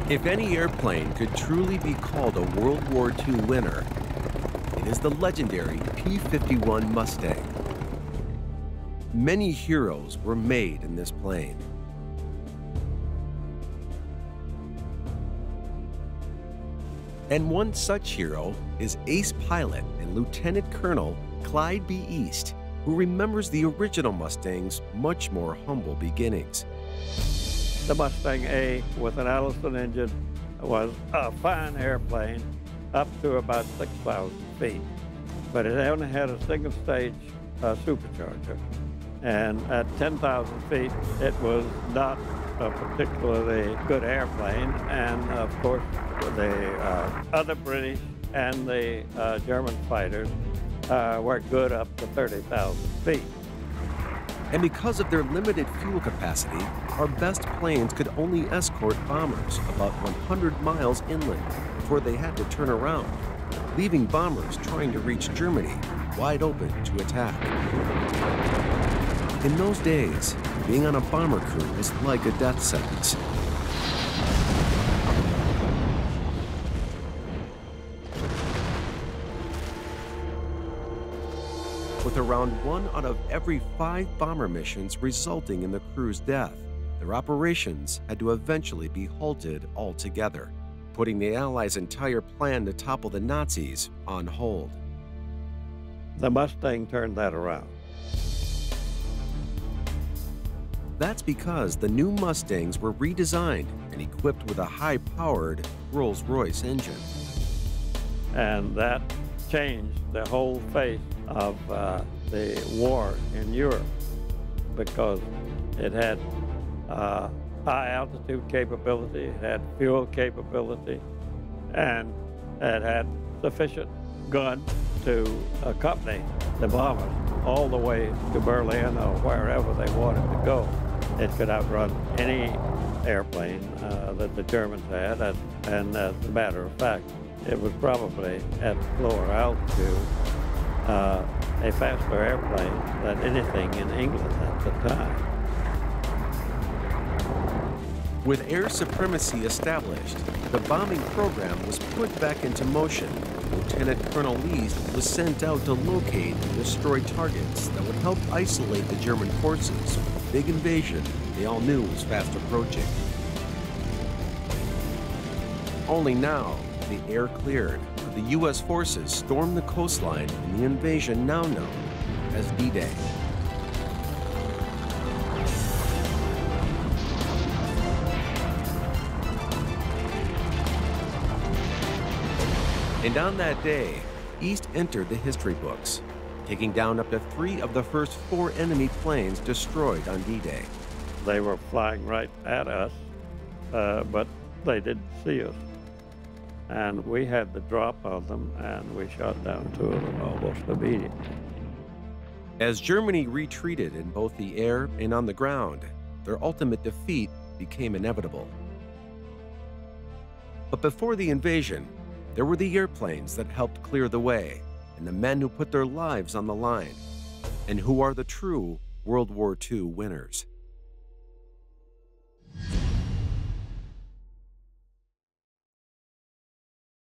If any airplane could truly be called a World War II winner, it is the legendary P-51 Mustang. Many heroes were made in this plane. And one such hero is ace pilot and Lieutenant Colonel Clyde B. East, who remembers the original Mustang's much more humble beginnings. The Mustang A with an Allison engine was a fine airplane up to about 6,000 feet, but it only had a single-stage supercharger. And at 10,000 feet, it was not a particularly good airplane. And of course, the other British and the German fighters were good up to 30,000 feet. And because of their limited fuel capacity, our best planes could only escort bombers about 100 miles inland before they had to turn around, leaving bombers trying to reach Germany wide open to attack. In those days, being on a bomber crew was like a death sentence. With around 1 out of every 5 bomber missions resulting in the crew's death, their operations had to eventually be halted altogether, putting the Allies' entire plan to topple the Nazis on hold. The Mustang turned that around. That's because the new Mustangs were redesigned and equipped with a high-powered Rolls-Royce engine. And that changed the whole face of the war in Europe, because it had high altitude capability, it had fuel capability, and it had sufficient guns to accompany the bombers all the way to Berlin or wherever they wanted to go. It could outrun any airplane that the Germans had, and as a matter of fact, it was probably at lower altitude a faster airplane than anything in England at the time. With air supremacy established, the bombing program was put back into motion. Lieutenant Colonel East was sent out to locate and destroy targets that would help isolate the German forces from a big invasion they all knew was fast approaching. Only now, the air cleared, the U.S. forces stormed the coastline in the invasion now known as D-Day. And on that day, East entered the history books, taking down up to 3 of the first 4 enemy planes destroyed on D-Day. They were flying right at us, but they didn't see us. And we had the drop on them, and we shot down 2 of them almost immediately. As Germany retreated in both the air and on the ground, their ultimate defeat became inevitable. But before the invasion, there were the airplanes that helped clear the way, and the men who put their lives on the line, and who are the true World War II winners.